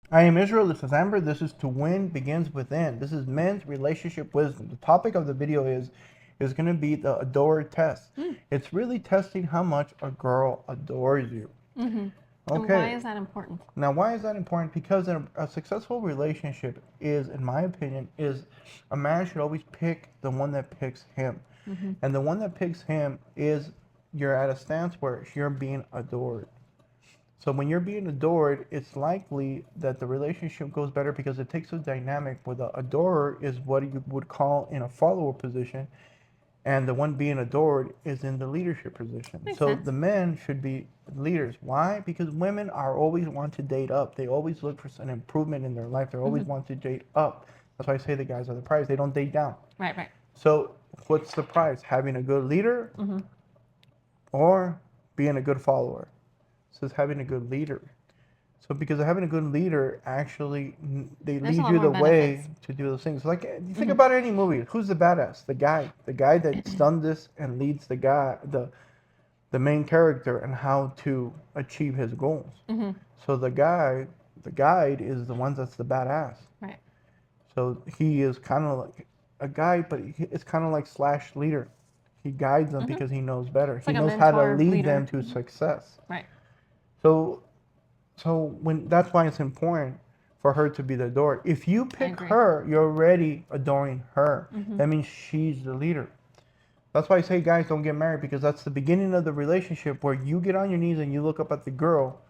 I am Israel. This is Amber. This is To Win Begins Within. This is men's relationship wisdom. The topic of the video is going to be the adorer test. Mm. It's really testing how much a girl adores you. Mm-hmm. And why Okay. is that important? Now, why is that important? Because a successful relationship is, in my opinion, is a man should always pick the one that picks him. Mm-hmm. And the one that picks him is you're at a stance where you're being adored. So when you're being adored, it's likely that the relationship goes better because it takes a dynamic where the adorer is what you would call in a follower position, and the one being adored is in the leadership position. Makes So sense. the men should be leaders. Why? Because women are always want to date up. They always look for an improvement in their life. They always Mm-hmm. want to date up. That's why I say the guys are the prize. They don't date down. Right, right. So what's the prize? Having a good leader Mm-hmm. or being a good follower? It says having a good leader. So because of having a good leader, actually, they There's a lead lot you more the way benefits. to do those things. Like you think Mm-hmm. about any movie, who's the badass? The guy that's done this and leads the main character and how to achieve his goals. Mm-hmm. So the guide is the one that's the badass. Right. So he is kind of like a guide, but it's kind of like slash leader. He guides them Mm-hmm. because he knows better. It's He like a knows how to mentor lead them leader. to Mm-hmm. success. Right. So when that's why it's important for her to be the adorer. If you I pick agree. her, you're already adoring her. Mm-hmm. That means she's the leader. That's why I say guys don't get married because that's the beginning of the relationship where you get on your knees and you look up at the girl.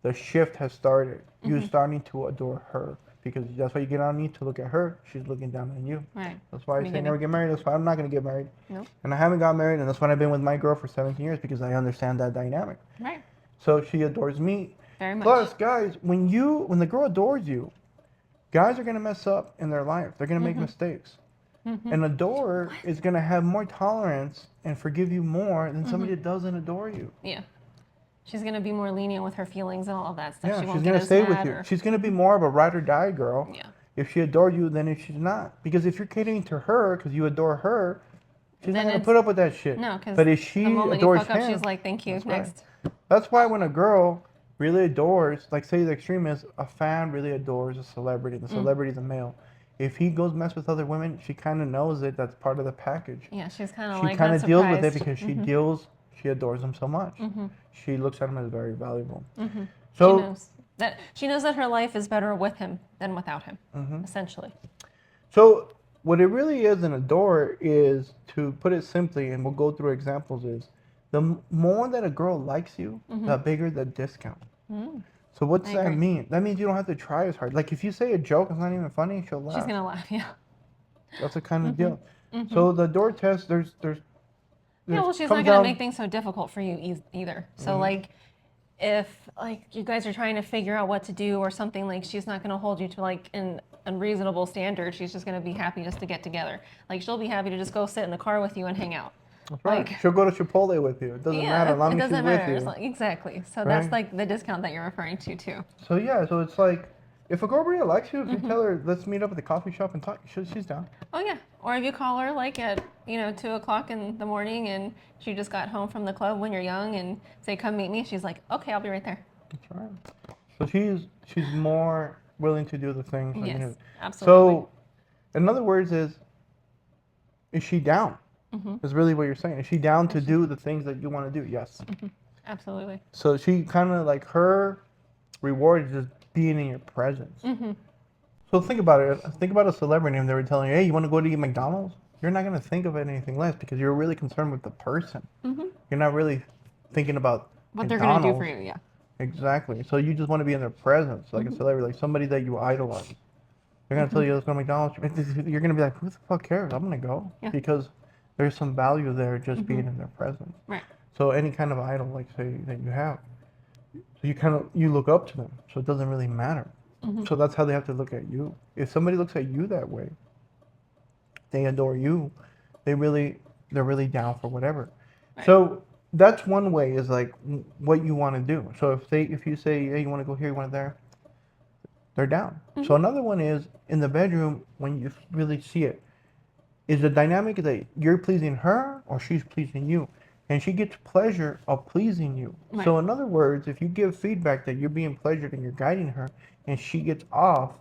The shift has started. You're Mm-hmm. starting to adore her because that's why you get on your knees to look at her. She's looking down on you. Right. That's why I say never Beginning. get married. That's why I'm not going to get married. Nope. And I haven't got married, and that's why I've been with my girl for 17 years because I understand that dynamic. Right. So she adores me. Very much. Plus, guys, when the girl adores you, guys are gonna mess up in their life. They're gonna make Mm-hmm. mistakes. Mm-hmm. An adorer What? is gonna have more tolerance and forgive you more than Mm-hmm. somebody that doesn't adore you. Yeah. She's gonna be more lenient with her feelings and all of that stuff. Yeah, She she's won't get gonna as stay with mad you. or. She's gonna be Mm-hmm. more of a ride or die girl Yeah. if she adored you than if she's not. Because if you're catering to her because you adore her, she's not Then gonna it's put up with that shit. no, because But if the she moment you adores fuck up, she's him, like, "Thank you, that's right. next." That's why when a girl really adores, like say the extreme is a fan really adores a celebrity. The Mm. celebrity is a male. If he goes mess with other women, she kind of knows it. That's part of the package. Yeah, she's kind of She like kind not of deals with it surprised. because Mm-hmm. she adores him so much. Mm-hmm. She looks at him as very valuable. Mm-hmm. So, She knows that her life is better with him than without him, mhm. essentially. So what it really is in adore is, to put it simply, and we'll go through examples, is the more that a girl likes you, Mm-hmm. the bigger the discount. Mm. So what's I that agree. mean? That means you don't have to try as hard. Like if you say a joke is not even funny, she'll laugh. She's gonna laugh. Yeah. That's the kind of Mm-hmm. deal. Mm-hmm. So the door test, Yeah, well, she's comes not gonna down. make things so difficult for you either. So Mhm. like, if like you guys are trying to figure out what to do or something, like she's not gonna hold you to like an unreasonable standard. She's just gonna be happy just to get together. Like she'll be happy to just go sit in the car with you and hang out. That's right. Like, She'll go to Chipotle with you. It doesn't matter. yeah, As long it as she's doesn't with matter. It's you. like, exactly. So that's Right? like the discount that you're referring to too. So yeah, so it's like if a girl really likes you, if you Mm-hmm. tell her let's meet up at the coffee shop and talk, she's down. Oh yeah. Or if you call her like at 2 o'clock in the morning and she just got home from the club when you're young and say come meet me, she's like, okay, I'll be right there. That's right. So she's more willing to do the things that you Yes, know. absolutely. So in other words, is she down? Mm-hmm. Is really what you're saying. Is she down to Is she? do the things that you want to do? Yes. Mm-hmm. Absolutely. So she kind of like her reward is just being in your presence. Mm-hmm. So think about it. Think about a celebrity and they were telling you, hey, you want to go to eat McDonald's? You're not going to think of anything less because you're really concerned with the person. Mm-hmm. You're not really thinking about What they're McDonald's. gonna do for you, yeah. Exactly. So you just want to be in their presence, like a celebrity, like somebody that you idolize. They're going to tell you, let's go to McDonald's. You're going to be like, who the fuck cares? I'm going to go. Yeah. Because there's some value there just being in their presence. Right. So any kind of idol, like say, that you have, so you look up to them. So it doesn't really matter. Mm-hmm. So that's how they have to look at you. If somebody looks at you that way, they adore you. They're really down for whatever. Right. So that's one way, is like what you want to do. So if you say, hey, you want to go here, you want to there, they're down. Mm-hmm. So another one is in the bedroom when you really see it. Is the dynamic that you're pleasing her or she's pleasing you? and she gets pleasure of pleasing you. Right. So in other words, if you give feedback that you're being pleasured and you're guiding her, and she gets off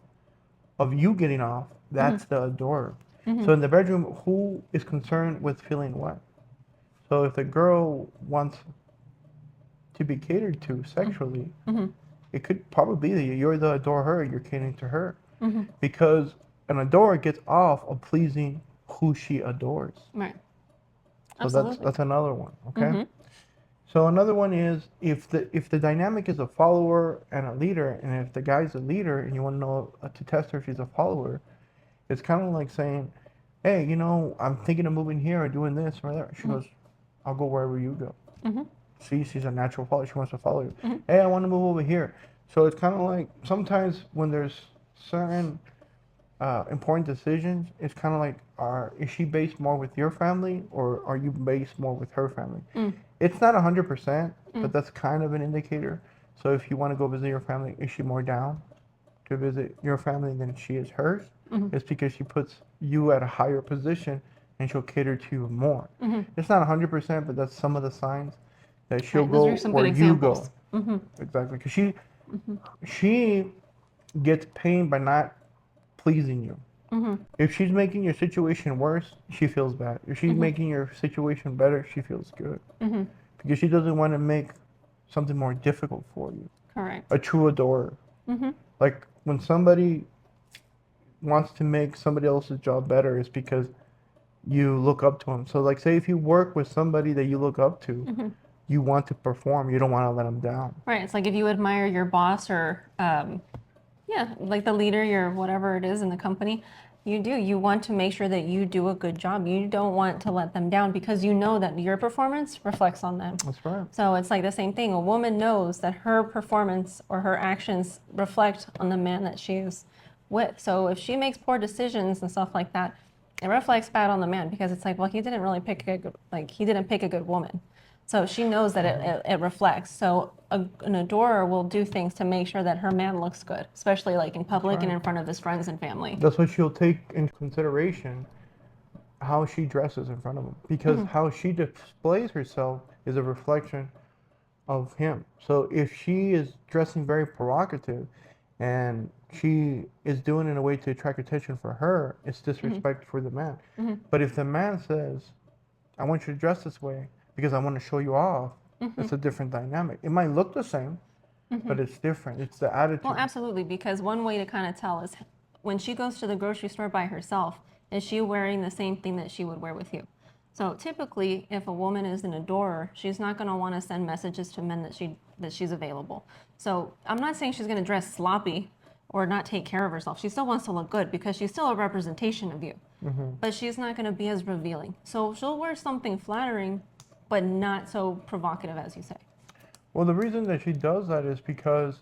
of you getting off, that's the adorer. So in the bedroom, who is concerned with feeling what? So if the girl wants to be catered to sexually, it could probably be that you're the adorer, you're catering to her. Because an adorer gets off of pleasing who she adores. Right. So Absolutely. that's another one, okay? So another one is if the dynamic is a follower and a leader, and if the guy's a leader and you want to know to test her if she's a follower, it's kind of like saying, hey, I'm thinking of moving here or doing this or that. She goes, I'll go wherever you go. See, she's a natural follower. She wants to follow you. Hey, I want to move over here. So it's kind of like sometimes when there's certain important decisions, it's kind of like, is she based more with your family or are you based more with her family? It's not 100%, but that's kind of an indicator. So if you want to go visit your family, is she more down to visit your family than she is hers? It's because she puts you at a higher position and she'll cater to you more. It's not 100%, but that's some of the signs that she'll Right, those go are some where good you go. examples. Exactly, because she gets pain by not pleasing you. If she's making your situation worse, she feels bad. If she's making your situation better, she feels good. Because she doesn't want to make something more difficult for you. Correct. A true adorer. Like when somebody wants to make somebody else's job better, it's because you look up to them. So like say if you work with somebody that you look up to, you want to perform. You don't want to let them down. Right. It's like if you admire your boss or, yeah, like the leader, your whatever it is in the company, you want to make sure that you do a good job. You don't want to let them down because you know that your performance reflects on them. That's right. So it's like the same thing. A woman knows that her performance or her actions reflect on the man that she's with. So if she makes poor decisions and stuff like that, it reflects bad on the man because it's like, well, he didn't really pick a good, like he didn't pick a good woman. So she knows that it reflects. So an adorer will do things to make sure that her man looks good, especially like in public and in front of his friends and family. That's what she'll take into consideration, how she dresses in front of him. Because how she displays herself is a reflection of him. So if she is dressing very provocative and she is doing it in a way to attract attention for her, it's disrespect for the man. But if the man says, I want you to dress this way because I want to show you off, it's a different dynamic. It might look the same, but it's different. It's the attitude. Well, absolutely, because one way to kind of tell is when she goes to the grocery store by herself, is she wearing the same thing that she would wear with you? So typically, if a woman is an adorer, she's not going to want to send messages to men that she's available. So I'm not saying she's going to dress sloppy or not take care of herself. She still wants to look good because she's still a representation of you. But she's not going to be as revealing. So she'll wear something flattering, but not so provocative as you say. Well, the reason that she does that is because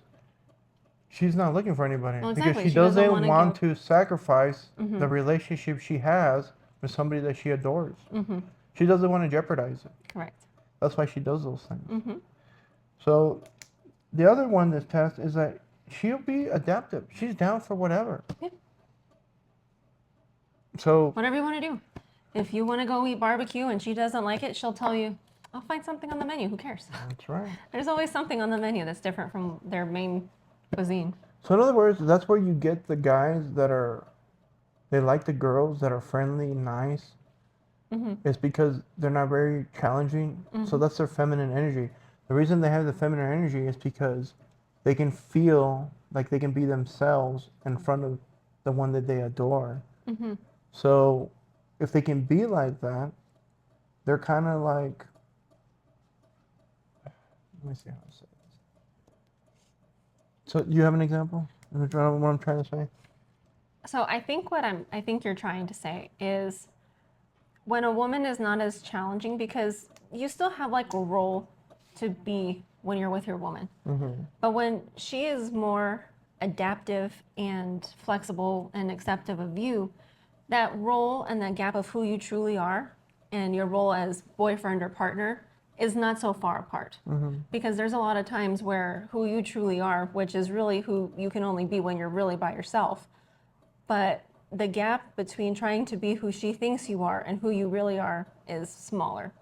she's not looking for anybody. Well, exactly. Because she doesn't doesn't want to sacrifice Mm-hmm. the relationship she has with somebody that she adores. She doesn't want to jeopardize it. Correct. That's why she does those things. So the other one this test is that she'll be adaptive. She's down for whatever. Yeah. So Whatever you want to do. If you want to go eat barbecue and she doesn't like it, she'll tell you, I'll find something on the menu. Who cares? that's right. There's always something on the menu that's different from their main cuisine. So in other words, that's where you get the guys they like the girls that are friendly, nice. It's because they're not very challenging. So that's their feminine energy. The reason they have the feminine energy is because they can feel like they can be themselves in front of the one that they adore. So if they can be like that, they're kind of like, let me see how to say this. So do you have an example of what I'm trying to say? So I think I think you're trying to say is when a woman is not as challenging, because you still have like a role to be when you're with your woman. But when she is more adaptive and flexible and acceptive of you, that role and that gap of who you truly are and your role as boyfriend or partner is not so far apart. Because there's a lot of times where who you truly are, which is really who you can only be when you're really by yourself. But the gap between trying to be who she thinks you are and who you really are is smaller.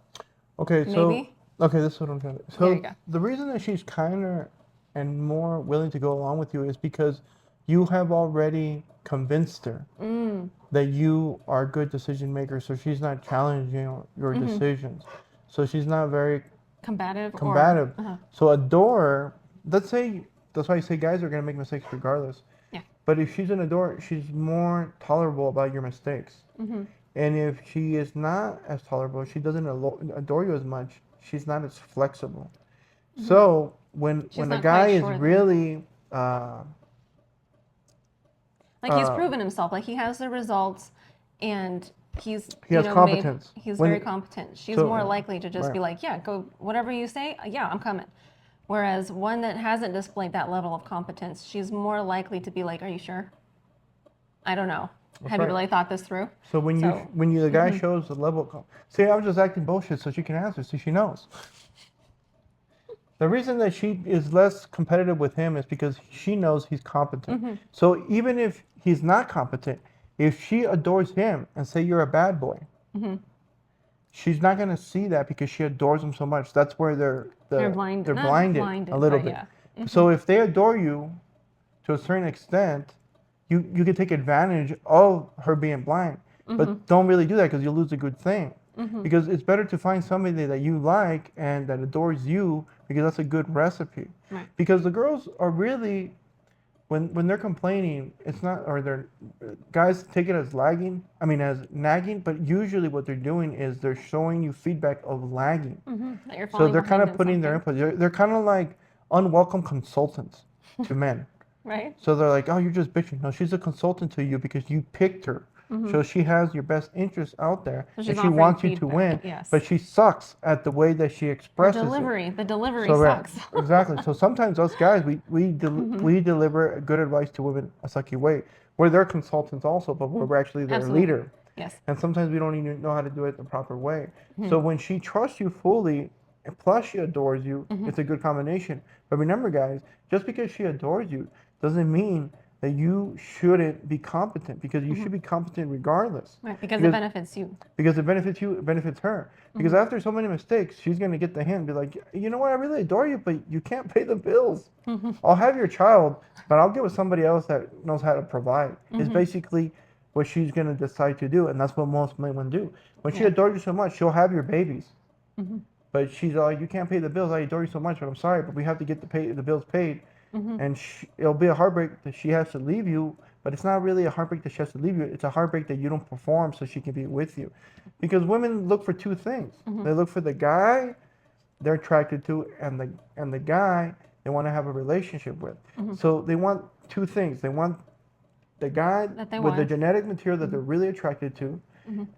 Okay, so Maybe. okay, this is what I'm trying to. There you So go. the reason that she's kinder and more willing to go along with you is because you have already convinced her Mm. that you are a good decision maker. So she's not challenging your Mm-hmm. decisions. So she's not very Combative or combative. So adorer. Let's say that's why I say guys are gonna make mistakes regardless. yeah. But if she's an adorer, she's more tolerable about your mistakes. Mm-hmm. And if she is not as tolerable, she doesn't adore you as much. She's not as flexible. Mm-hmm. So She's when a not guy quite is sure then. really uh, Like he's uh, proven himself. Like he has the results, and he's he has made. competence. He's very When competent. She's so more likely to just right. be like, yeah, go whatever you say. Yeah, I'm coming. Whereas one that hasn't displayed that level of competence, she's more likely to be like, are you sure? I don't know. That's Have you right. really thought this through? So So when the guy shows the level of see, I was just acting bullshit so she can answer, so she knows. The reason that she is less competitive with him is because she knows he's competent. So even if he's not competent, if she adores him and say you're a bad boy, she's not gonna see that because she adores him so much. That's where they're blind, they're not blinded a blinded, little but bit. yeah. So if they adore you to a certain extent, you can take advantage of her being blind, but don't really do that because you'll lose a good thing. Because it's better to find somebody that you like and that adores you because that's a good recipe. Right. Because the girls are really when they're complaining, it's not or they're guys take it as lagging. I mean as nagging, but usually what they're doing is they're showing you feedback of lagging. That you're So falling they're kind behind of in putting their something, input. They're kind of like unwelcome consultants to men. right? So they're like, oh, you're just bitching. No, she's a consultant to you because you picked her. So she has your best interests out there So and she's she offering wants you to feedback. win, Yes. but she sucks at the way that she Her expresses it. delivery, the delivery So right, sucks. exactly. So sometimes us guys, we deliver good advice to women a sucky way. We're their consultants also, but we're actually their Absolutely. leader. Yes. And sometimes we don't even know how to do it the proper way. So when she trusts you fully, and plus she adores you, it's a good combination. But remember, guys, just because she adores you doesn't mean that you shouldn't be competent because you should be competent regardless. Right, because it benefits you. Because it benefits you, it benefits her. Because after so many mistakes, she's gonna get the hint and be like, you know what, I really adore you, but you can't pay the bills. I'll have your child, but I'll get with somebody else that knows how to provide. It's basically what she's gonna decide to do, and that's what most women do. When she Yeah. adores you so much, she'll have your babies. But she's like, you can't pay the bills. I adore you so much, but I'm sorry, but we have to get the bills paid. And it'll be a heartbreak that she has to leave you, but it's not really a heartbreak that she has to leave you. It's a heartbreak that you don't perform so she can be with you. Because women look for two things. They look for the guy they're attracted to and the guy they want to have a relationship with. So they want two things. They want the guy That they with the want. genetic material that they're really attracted to,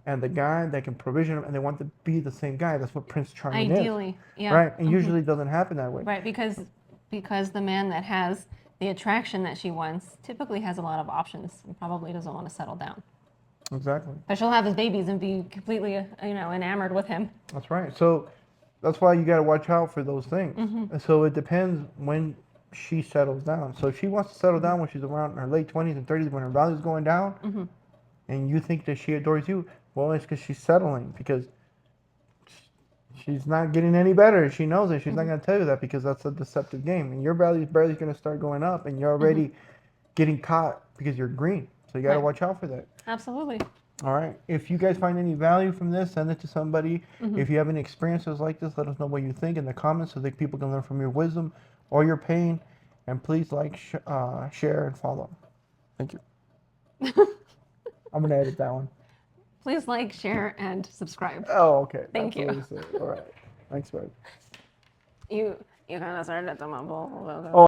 and the guy that can provision them, and they want to be the same guy. That's what Prince Charming Ideally, is, yeah. right? And usually it doesn't happen that way. Right, because the man that has the attraction that she wants typically has a lot of options and probably doesn't want to settle down. Exactly. But she'll have his babies and be completely, enamored with him. That's right. So that's why you got to watch out for those things. And so it depends when she settles down. So if she wants to settle down when she's around her late 20s and 30s when her value's going down, and you think that she adores you, well, it's because she's settling because she's not getting any better. She knows it. She's not going to tell you that because that's a deceptive game. And your value's barely going to start going up, and you're already getting caught because you're green. So you got to Right. watch out for that. Absolutely. All right. If you guys find any value from this, send it to somebody. If you have any experiences like this, let us know what you think in the comments so that people can learn from your wisdom or your pain. And please like, share, and follow. Thank you. I'm going to edit that one. Please like, share, and subscribe. Oh, okay. Thank you. That's what we said. All right. Thanks, bud. You kind of started at the mumble. Oh,